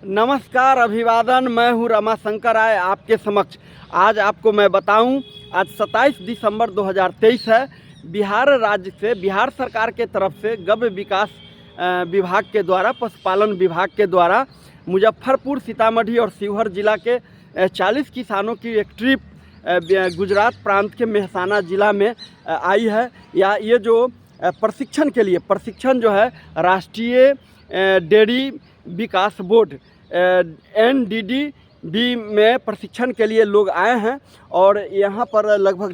नमस्कार, अभिवादन। मैं हूं रमाशंकर राय आपके समक्ष। आज आपको मैं बताऊं, आज 27 दिसंबर 2023 है। बिहार राज्य से, बिहार सरकार के तरफ से गव्य विकास विभाग के द्वारा, पशुपालन विभाग के द्वारा मुजफ्फरपुर, सीतामढ़ी और शिवहर जिला के 40 किसानों की एक ट्रिप गुजरात प्रांत के मेहसाना ज़िला में आई है। या ये जो प्रशिक्षण के लिए, प्रशिक्षण जो है राष्ट्रीय डेयरी विकास बोर्ड NDDB में प्रशिक्षण के लिए लोग आए हैं। और यहाँ पर लगभग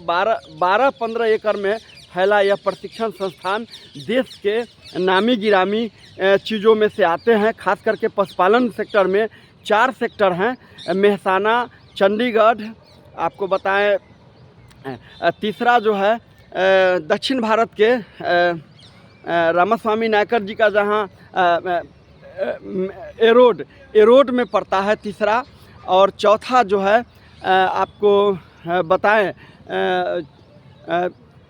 12-15 एकड़ में फैला यह प्रशिक्षण संस्थान देश के नामी गिरामी चीज़ों में से आते हैं। खास करके पशुपालन सेक्टर में 4 सेक्टर हैं, मेहसाना, चंडीगढ़, आपको बताएं तीसरा जो है दक्षिण भारत के रामास्वामी नायकर जी का जहाँ एरोड में पड़ता है तीसरा। और चौथा जो है आपको बताएं,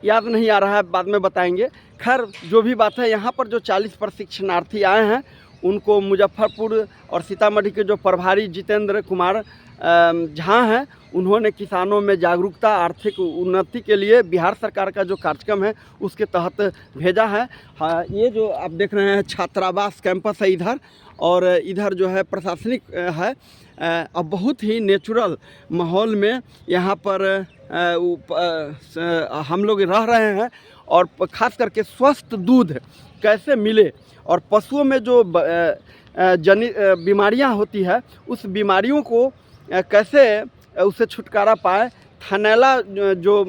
याद नहीं आ रहा है, बाद में बताएंगे। खैर जो भी बात है, यहाँ पर जो 40 प्रशिक्षणार्थी आए हैं उनको मुजफ्फरपुर और सीतामढ़ी के जो प्रभारी जितेंद्र कुमार झा हैं, उन्होंने किसानों में जागरूकता, आर्थिक उन्नति के लिए बिहार सरकार का जो कार्यक्रम है उसके तहत भेजा है। हाँ, ये जो आप देख रहे हैं छात्रावास कैंपस है इधर, और इधर जो है प्रशासनिक है। अब बहुत ही नेचुरल माहौल में यहाँ पर हम लोग रह रहे हैं। और ख़ास करके स्वस्थ दूध कैसे मिले और पशुओं में जो बीमारियाँ होती है उस बीमारियों को कैसे उससे छुटकारा पाए। थनैला जो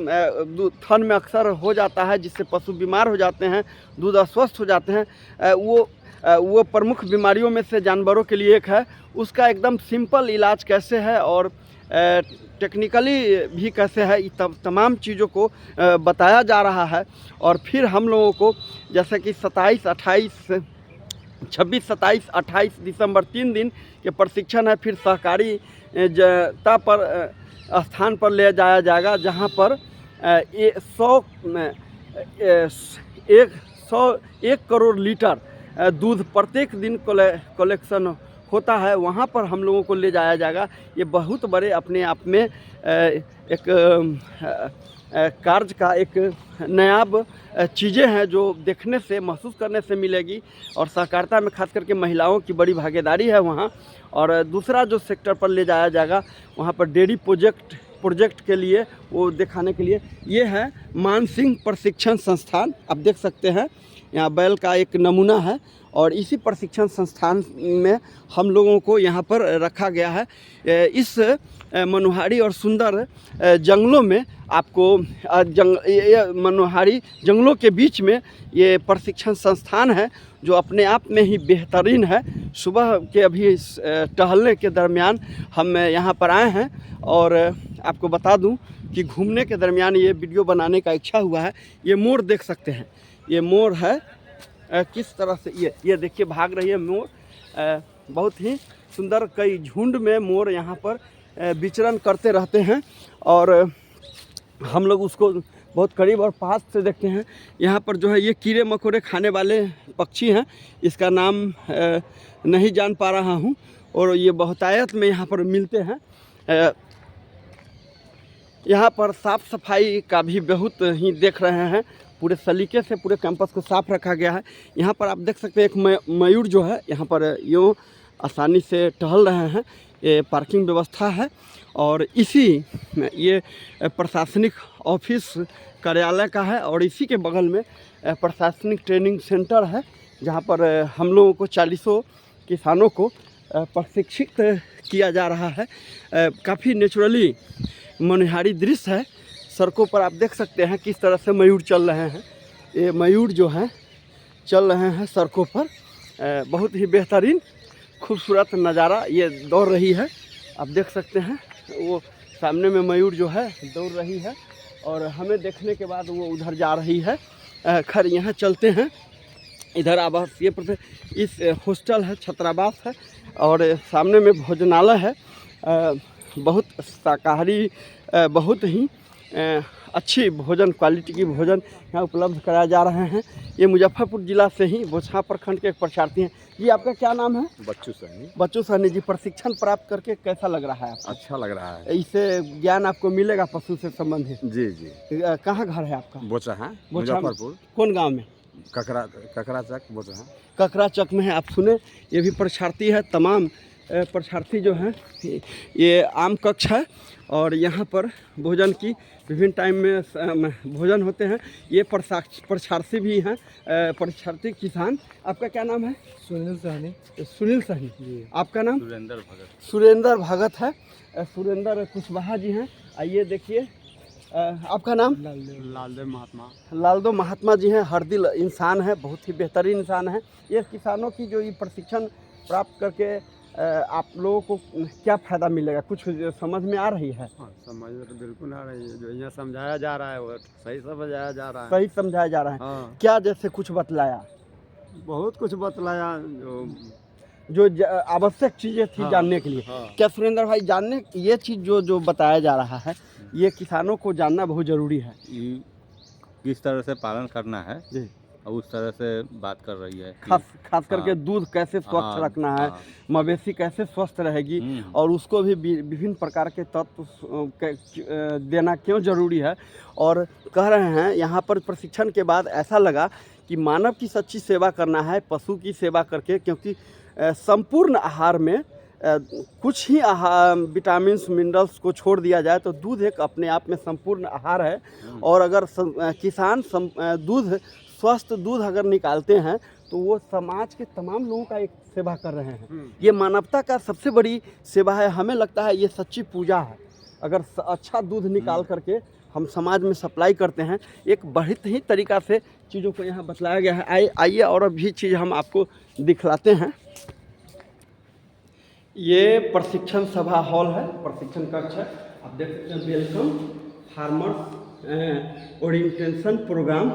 थन में अक्सर हो जाता है, जिससे पशु बीमार हो जाते हैं, दूध अस्वस्थ हो जाते हैं, वो प्रमुख बीमारियों में से जानवरों के लिए एक है। उसका एकदम सिंपल इलाज कैसे है और टेक्निकली भी कैसे है, तमाम चीज़ों को बताया जा रहा है। और फिर हम लोगों को जैसे कि 26, 27, 28 दिसंबर 3 दिन के प्रशिक्षण है। फिर सहकारी ता पर स्थान पर ले जाया जाएगा, जहां पर 101 करोड़ लीटर दूध प्रत्येक दिन कलेक्शन होता है। वहां पर हम लोगों को ले जाया जाएगा। ये बहुत बड़े अपने आप में एक कार्य का एक नायाब चीज़ें हैं जो देखने से, महसूस करने से मिलेगी। और सहकारिता में खास करके महिलाओं की बड़ी भागीदारी है वहाँ। और दूसरा जो सेक्टर पर ले जाया जाएगा, वहाँ पर डेयरी प्रोजेक्ट के लिए, वो दिखाने के लिए, ये है मानसिंह प्रशिक्षण संस्थान। आप देख सकते हैं यहाँ बैल का एक नमूना है। और इसी प्रशिक्षण संस्थान में हम लोगों को यहाँ पर रखा गया है। इस मनोहारी और सुंदर जंगलों में आपको मनोहारी जंगलों के बीच में ये प्रशिक्षण संस्थान है, जो अपने आप में ही बेहतरीन है। सुबह के अभी टहलने के दरमियान हम यहाँ पर आए हैं। और आपको बता दूं कि घूमने के दरमियान ये वीडियो बनाने का इच्छा हुआ है। ये मोर देख सकते हैं, ये मोर है किस तरह से, ये देखिए भाग रही है मोर। बहुत ही सुंदर, कई झुंड में मोर यहाँ पर विचरण करते रहते हैं। और हम लोग उसको बहुत करीब और पास से देखते हैं। यहाँ पर जो है ये कीड़े मकोड़े खाने वाले पक्षी हैं, इसका नाम नहीं जान पा रहा हूँ। और ये बहुतायत में यहाँ पर मिलते हैं। यहाँ पर साफ़ सफाई का भी बहुत ही देख रहे हैं, पूरे सलीके से पूरे कैंपस को साफ़ रखा गया है। यहाँ पर आप देख सकते हैं एक मयूर जो है यहाँ पर यूँ आसानी से टहल रहे हैं। ये पार्किंग व्यवस्था है। और इसी ये प्रशासनिक ऑफिस कार्यालय का है। और इसी के बगल में प्रशासनिक ट्रेनिंग सेंटर है, जहाँ पर हम लोगों को 40 किसानों को प्रशिक्षित किया जा रहा है। काफ़ी नेचुरली मनोहारी दृश्य है। सड़कों पर आप देख सकते हैं किस तरह से मयूर चल रहे हैं। ये मयूर जो हैं चल रहे हैं सड़कों पर। बहुत ही बेहतरीन खूबसूरत नज़ारा ये दौड़ रही है। आप देख सकते हैं वो सामने में मयूर जो है दौड़ रही है, और हमें देखने के बाद वो उधर जा रही है। खैर यहाँ चलते हैं। इधर आवास, ये इस हॉस्टल है, छात्रावास है। और सामने में भोजनालय है। बहुत शाकाहारी, बहुत ही अच्छी भोजन, क्वालिटी की भोजन यहाँ उपलब्ध कराया जा रहे हैं। ये मुजफ्फरपुर जिला से ही बोचहां प्रखंड के एक परीक्षार्थी हैं। जी आपका क्या नाम है? बच्चू सहनी। बच्चू सहनी जी, प्रशिक्षण प्राप्त करके कैसा लग रहा है आपको? अच्छा लग रहा है। इससे ज्ञान आपको मिलेगा पशु से संबंधित? जी जी। कहाँ घर है आपका? बोचहां, बोचहां मुजफ्फरपुर। कौन गांव में? ककरा चक बोचहां। ककरा चक में है। आप सुने, ये भी परीक्षार्थी है। तमाम परीक्षार्थी जो हैं, ये आम कक्ष है और यहाँ पर भोजन की विभिन्न टाइम में भोजन होते हैं। ये परीक्षार्थी भी हैं, परीक्षार्थी किसान। आपका क्या नाम है? सुनील सहनी। सुनील सहनी। आपका नाम? सुरेंद्र भगत। सुरेंद्र भगत है। सुरेंद्र कुशवाहा जी हैं। आइए देखिए, आपका नाम? लालदेव महात्मा। लालदो महात्मा जी हैं। हर दिल इंसान है, बहुत ही बेहतरीन इंसान है। ये किसानों की जो ये प्रशिक्षण प्राप्त करके आप लोगों को क्या फ़ायदा मिलेगा, कुछ समझ में आ रही है? हाँ, समझ में तो बिल्कुल आ रही है। जो यहाँ समझाया जा रहा है वो सही समझाया जा रहा है। सही समझाया जा रहा है। हाँ, क्या जैसे कुछ बतलाया? बहुत कुछ बतलाया जो आवश्यक चीज़ें थी हाँ, जानने के लिए। हाँ। क्या सुरेंद्र भाई, जानने ये चीज़ जो बताया जा रहा है, ये किसानों को जानना बहुत ज़रूरी है। किस तरह से पालन करना है जी। और उस तरह से बात कर रही है। खास करके हाँ, दूध कैसे स्वच्छ हाँ, रखना है, हाँ। मवेशी कैसे स्वस्थ रहेगी और उसको भी विभिन्न प्रकार के तत्व देना क्यों जरूरी है। और कह रहे हैं यहाँ पर प्रशिक्षण के बाद ऐसा लगा कि मानव की सच्ची सेवा करना है पशु की सेवा करके, क्योंकि संपूर्ण आहार में कुछ ही विटामिन्स मिनरल्स को छोड़ दिया जाए तो दूध एक अपने आप में संपूर्ण आहार है। और अगर किसान दूध, स्वस्थ दूध अगर निकालते हैं तो वो समाज के तमाम लोगों का एक सेवा कर रहे हैं। ये मानवता का सबसे बड़ी सेवा है। हमें लगता है ये सच्ची पूजा है। अगर अच्छा दूध निकाल करके हम समाज में सप्लाई करते हैं, एक बहुत ही तरीक़ा से चीज़ों को यहाँ बतलाया गया है। आइए और भी चीज़ हम आपको दिखलाते हैं। ये प्रशिक्षण सभा हॉल है, प्रशिक्षण कक्ष है। आप देख सकते हैं, वेलकम फार्मर ओरिएंटेशन प्रोग्राम,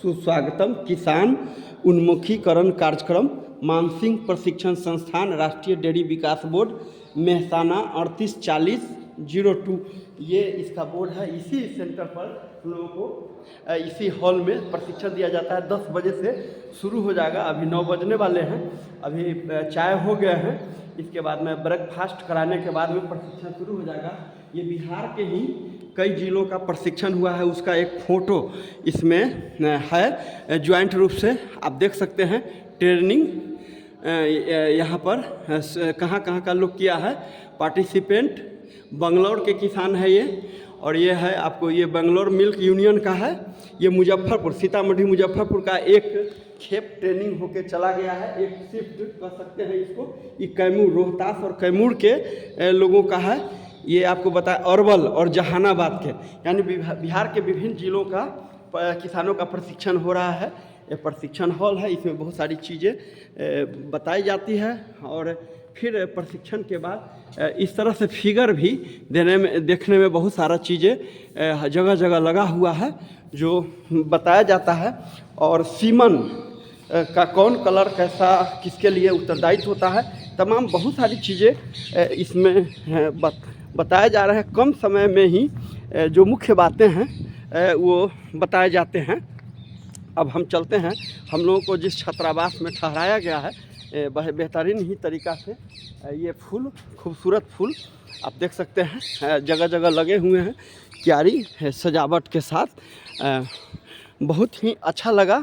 सुस्वागतम किसान उन्मुखीकरण कार्यक्रम, मानसिंह प्रशिक्षण संस्थान, राष्ट्रीय डेयरी विकास बोर्ड, मेहसाना 384002। ये इसका बोर्ड है। इसी सेंटर पर लोगों को इसी हॉल में प्रशिक्षण दिया जाता है। 10 बजे से शुरू हो जाएगा। अभी 9 बजने वाले हैं। अभी चाय हो गए हैं। इसके बाद में ब्रेकफास्ट कराने के बाद में प्रशिक्षण शुरू हो जाएगा। ये बिहार के ही कई जिलों का प्रशिक्षण हुआ है, उसका एक फ़ोटो इसमें है ज्वाइंट रूप से। आप देख सकते हैं ट्रेनिंग यहाँ पर कहाँ कहाँ का लोग किया है। पार्टिसिपेंट बंगलौर के किसान है ये, और ये है आपको, ये बेंगलोर मिल्क यूनियन का है। ये मुजफ्फरपुर, सीतामढ़ी मुजफ्फरपुर का एक खेप ट्रेनिंग होके चला गया है। एक शिफ्ट कह सकते हैं इसको। ये कैमूर, रोहतास और कैमूर के लोगों का है। ये आपको बताया अरवल और जहानाबाद के, यानी बिहार के विभिन्न जिलों का किसानों का प्रशिक्षण हो रहा है। ये प्रशिक्षण हॉल है। इसमें बहुत सारी चीज़ें बताई जाती है। और फिर प्रशिक्षण के बाद इस तरह से फिगर भी देखने में बहुत सारा चीज़ें जगह जगह लगा हुआ है जो बताया जाता है। और सीमन का कौन कलर कैसा किसके लिए उत्तरदायित्व होता है, तमाम बहुत सारी चीज़ें इसमें बताया जा रहा है। कम समय में ही जो मुख्य बातें हैं वो बताए जाते हैं। अब हम चलते हैं। हम लोगों को जिस छात्रावास में ठहराया गया है, बेहतरीन ही तरीक़ा से ये फूल, खूबसूरत फूल आप देख सकते हैं जगह जगह लगे हुए हैं, क्यारी सजावट के साथ। बहुत ही अच्छा लगा।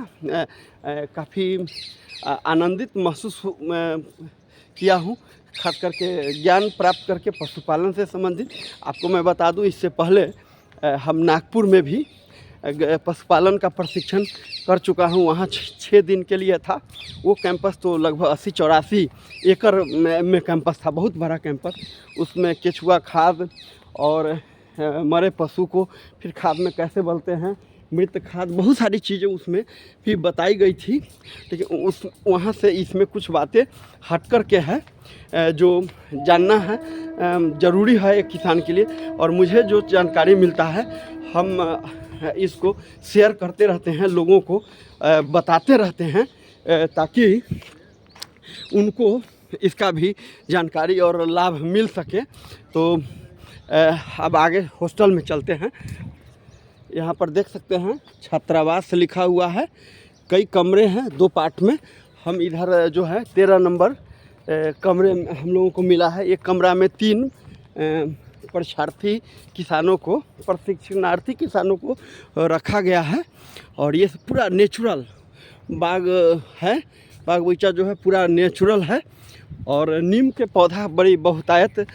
काफ़ी आनंदित महसूस किया हूँ, खास करके ज्ञान प्राप्त करके पशुपालन से संबंधित। आपको मैं बता दूं, इससे पहले हम नागपुर में भी पशुपालन का प्रशिक्षण कर चुका हूं। वहाँ 6 दिन के लिए था। वो कैंपस तो लगभग 80-84 एकड़ में कैंपस था, बहुत बड़ा कैंपस। उसमें केचुआ खाद और मरे पशु को फिर खाद में कैसे बलते हैं, मृत खाद, बहुत सारी चीज़ें उसमें भी बताई गई थी। लेकिन वहाँ से इसमें कुछ बातें हट कर के है जो जानना है ज़रूरी है एक किसान के लिए। और मुझे जो जानकारी मिलता है हम इसको शेयर करते रहते हैं, लोगों को बताते रहते हैं ताकि उनको इसका भी जानकारी और लाभ मिल सके। तो अब आगे हॉस्टल में चलते हैं। यहाँ पर देख सकते हैं छात्रावास लिखा हुआ है, कई कमरे हैं 2 पार्ट में। हम इधर जो है 13 नंबर कमरे में हम लोगों को मिला है। एक कमरा में 3 परीक्षार्थी किसानों को, प्रशिक्षणार्थी किसानों को रखा गया है। और ये पूरा नेचुरल बाग है, बाग बगीचा जो है पूरा नेचुरल है। और नीम के पौधा बड़ी बहुतायत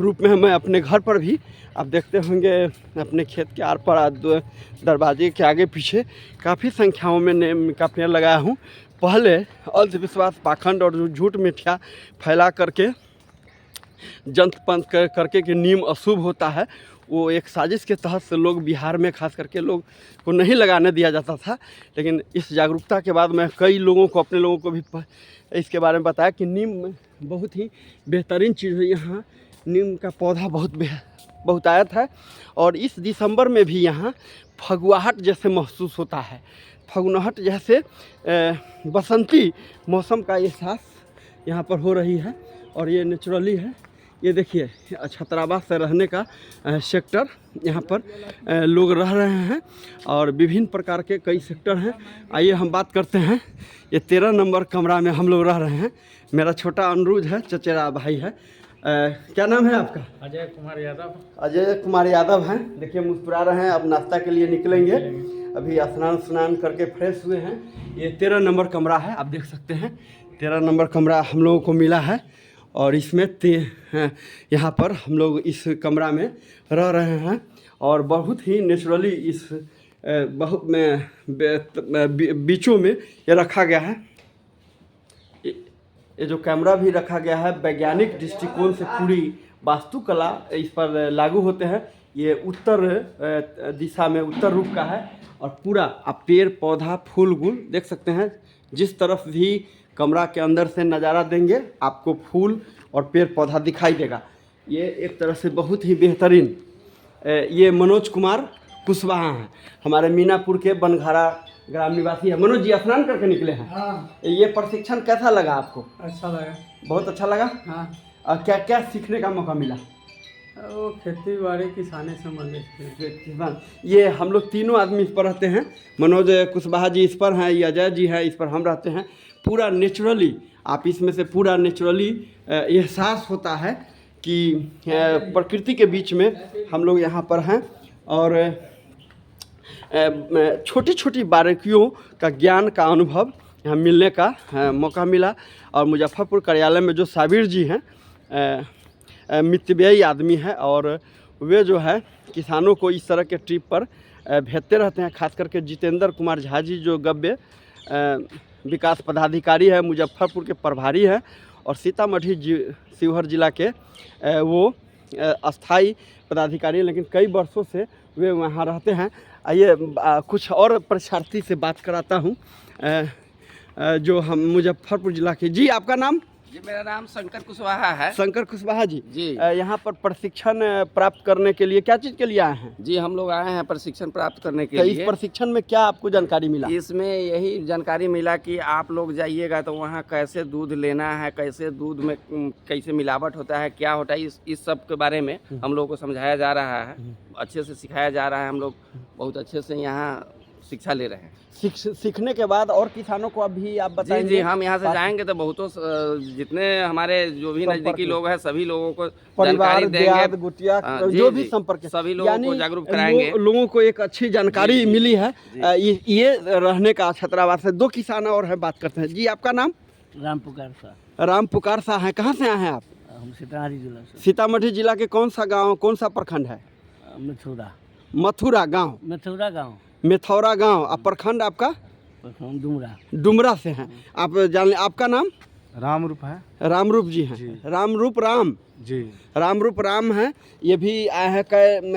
रूप में है। मैं अपने घर पर भी, आप देखते होंगे अपने खेत के आर पार दरवाजे के आगे पीछे काफ़ी संख्याओं में नीम का पेड़ लगाया हूँ। पहले अंधविश्वास, पाखंड और झूठ मिथ्या फैला करके, जंत पंत करके कि नीम अशुभ होता है, वो एक साजिश के तहत से लोग बिहार में खास करके लोग को नहीं लगाने दिया जाता था। लेकिन इस जागरूकता के बाद मैं कई लोगों को, अपने लोगों को भी इसके बारे में बताया कि नीम बहुत ही बेहतरीन चीज़ है। यहाँ नीम का पौधा बहुतायत है। और इस दिसंबर में भी यहाँ फगुआहट जैसे महसूस होता है, फगुनाहट जैसे बसंती मौसम का एहसास यहाँ पर हो रही है। और ये नेचुरली है। ये देखिए छात्रावास से रहने का सेक्टर, यहाँ पर लोग रह रहे हैं और विभिन्न प्रकार के कई सेक्टर हैं। आइए हम बात करते हैं। ये 13 नंबर कमरा में हम लोग रह रहे हैं। मेरा छोटा अनुरोध है, चचेरा भाई है। क्या नाम है आपका? अजय कुमार यादव। अजय कुमार यादव हैं। देखिए मुस्कुरा रहे हैं। अब नाश्ता के लिए निकलेंगे। अभी स्नान करके फ्रेश हुए हैं। ये 13 नंबर कमरा है, आप देख सकते हैं 13 नंबर कमरा हम लोगों को मिला है। और इसमें यहाँ पर हम लोग इस कमरा में रह रहे हैं और बहुत ही नेचुरली इस बीचों में ये रखा गया है। ये जो कैमरा भी रखा गया है वैज्ञानिक दृष्टिकोण से पूरी वास्तुकला इस पर लागू होते हैं। ये उत्तर दिशा में उत्तर रूप का है और पूरा आप पेड़ पौधा फूल गुल देख सकते हैं। जिस तरफ भी कमरा के अंदर से नज़ारा देंगे आपको फूल और पेड़ पौधा दिखाई देगा। ये एक तरह से बहुत ही बेहतरीन। ये मनोज कुमार कुशवाहा हैं, हमारे मीनापुर के बनघारा ग्राम निवासी है। मनोज जी स्नान करके निकले हैं। हाँ। ये प्रशिक्षण कैसा लगा आपको? अच्छा लगा। बहुत अच्छा लगा। हाँ। क्या क्या सीखने का मौका मिला? वो खेती बाड़ी किसानी संबंधित। ये हम लोग तीनों आदमी इस पर रहते हैं। मनोज कुशवाहा जी इस पर हैं, ये अजय जी हैं, इस पर हम रहते हैं। पूरा नेचुरली आप इसमें से पूरा नेचुरली एहसास होता है कि प्रकृति के बीच में हम लोग यहाँ पर हैं। और छोटी छोटी बारीकियों का ज्ञान का अनुभव यहाँ मिलने का मौका मिला। और मुजफ्फरपुर कार्यालय में जो साबिर जी हैं मितव्ययी आदमी है और वे जो है किसानों को इस तरह के ट्रिप पर भेजते रहते हैं। खास करके जितेंद्र कुमार झा जी जो गव्य विकास पदाधिकारी है, मुजफ्फरपुर के प्रभारी है और सीतामढ़ी शिवहर जिला के वो अस्थाई पदाधिकारी हैं, लेकिन कई वर्षों से वे वहाँ रहते हैं। आइए कुछ और परीक्षार्थी से बात कराता हूँ जो हम मुजफ्फरपुर जिला के। जी आपका नाम? जी मेरा नाम शंकर कुशवाहा है। शंकर कुशवाहा जी। जी यहाँ पर प्रशिक्षण प्राप्त करने के लिए क्या चीज़ के लिए आए हैं? जी हम लोग आए हैं प्रशिक्षण प्राप्त करने के तो लिए। इस प्रशिक्षण में क्या आपको जानकारी मिला? इसमें यही जानकारी मिला कि आप लोग जाइएगा तो वहाँ कैसे दूध लेना है, कैसे दूध में कैसे मिलावट होता है, क्या होता है, इस सब के बारे में हम लोग को समझाया जा रहा है, अच्छे से सिखाया जा रहा है। हम लोग बहुत अच्छे से यहाँ शिक्षा ले रहे हैं। सीखने के बाद और किसानों को अभी आप बताएंगे? जी हम यहाँ से जाएंगे तो बहुतों जितने हमारे जो भी नजदीकी लोग हैं सभी लोगों को जानकारी देंगे, गुटिया जो भी संपर्क सभी लोगों को जागरूक कराएंगे। लोगों को एक अच्छी जानकारी मिली है। ये रहने का छात्रावास है। 2 किसान और है, बात करते हैं। जी आपका नाम? राम पुकार सा। राम पुकार सा है। कहाँ से आए हैं आप? हम सीतामढ़ी जिला से। सीतामढ़ी जिला के कौन सा गाँव, कौन सा प्रखंड है? मथुरा। मथुरा गाँव। मथुरा गाँव। मेथौरा गांव। आप प्रखंड आपका? डुमरा। डुमरा से हैं आप। जान लें आपका नाम? रामरूप है। रामरूप जी हैं। रामरूप राम जी। रामरूप राम हैं। ये भी आए हैं,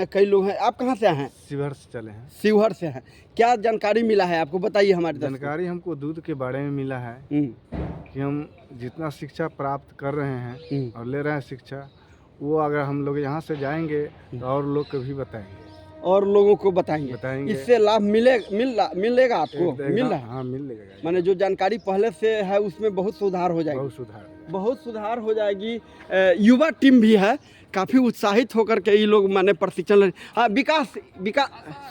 कई लोग हैं। आप कहाँ से आए हैं? शिवहर से चले हैं। शिवहर से हैं। क्या जानकारी मिला है आपको, बताइए हमारे दर्शकों। जानकारी हमको दूध के बारे में मिला है कि हम जितना शिक्षा प्राप्त कर रहे हैं और ले रहे हैं शिक्षा, वो अगर हम लोग यहाँ से जाएंगे तो और लोग को भी बताएंगे और लोगों को बताएंगे। इससे लाभ मिलेगा आपको? मिल रहा है? हाँ मिलेगा। माने जो जानकारी पहले से है उसमें बहुत सुधार हो जाएगा। बहुत सुधार। बहुत सुधार हो जाएगी। युवा टीम भी है, काफ़ी उत्साहित होकर के ये लोग माने प्रशिक्षण ले। हाँ विकास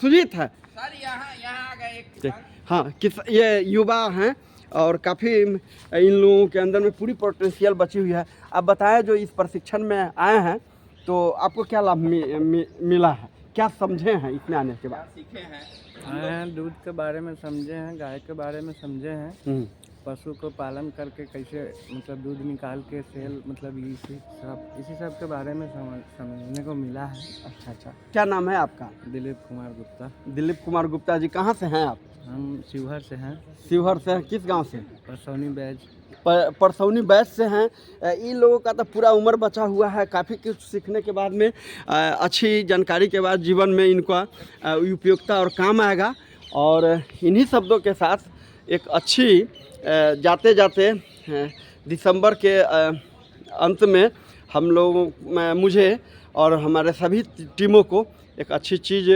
सुजीत है सर यहाँ आ गए एक हाँ किस ये युवा हैं और काफ़ी इन लोगों के अंदर में पूरी पोटेंशियल बची हुई है। आप बताएं जो इस प्रशिक्षण में आए हैं तो आपको क्या लाभ मिला है, क्या समझे हैं इसमें आने के बाद? सीखे हैं आए हैं, दूध के बारे में समझे हैं, गाय के बारे में समझे हैं, पशु को पालन करके कैसे मतलब दूध निकाल के सेल मतलब इसी सब के बारे में समझने को मिला है। अच्छा, क्या नाम है आपका? दिलीप कुमार गुप्ता। दिलीप कुमार गुप्ता जी, कहाँ से हैं आप? हम शिवहर से हैं। शिवहर से? किस गांव से? परसौनी बैच। परसौनी बैच से हैं। इन लोगों का तो पूरा उम्र बचा हुआ है, काफ़ी कुछ सीखने के बाद में अच्छी जानकारी के बाद जीवन में इनका उपयोगिता और काम आएगा। और इन्हीं शब्दों के साथ एक अच्छी जाते जाते दिसंबर के अंत में हम लोगों मुझे और हमारे सभी टीमों को एक अच्छी चीज़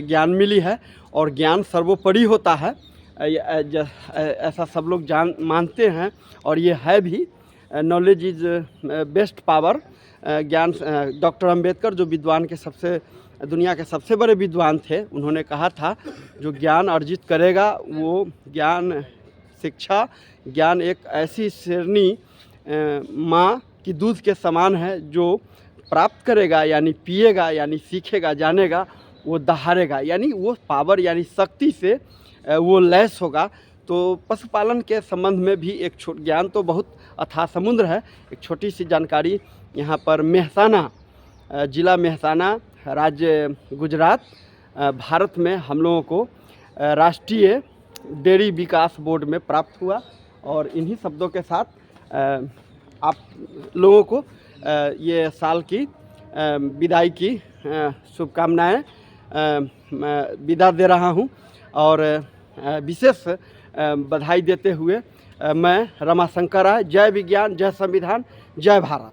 ज्ञान मिली है और ज्ञान सर्वोपरि होता है, ऐसा सब लोग मानते हैं और ये है भी। Knowledge is best power. ज्ञान डॉक्टर अंबेडकर जो विद्वान के दुनिया के सबसे बड़े विद्वान थे, उन्होंने कहा था जो ज्ञान अर्जित करेगा वो शिक्षा ज्ञान एक ऐसी श्रेणी माँ की दूध के समान है, जो प्राप्त करेगा यानी पिएगा यानी सीखेगा जानेगा वो दहाड़ेगा, यानी वो पावर यानी शक्ति से वो लैस होगा। तो पशुपालन के संबंध में भी एक ज्ञान तो बहुत अथाह समुद्र है। एक छोटी सी जानकारी यहाँ पर मेहसाना ज़िला मेहसाना राज्य गुजरात भारत में हम लोगों को राष्ट्रीय डेयरी विकास बोर्ड में प्राप्त हुआ। और इन्हीं शब्दों के साथ आप लोगों को ये साल की विदाई की शुभकामनाएं विदा दे रहा हूं और विशेष बधाई देते हुए मैं रमाशंकर राय। जय विज्ञान, जय संविधान, जय भारत।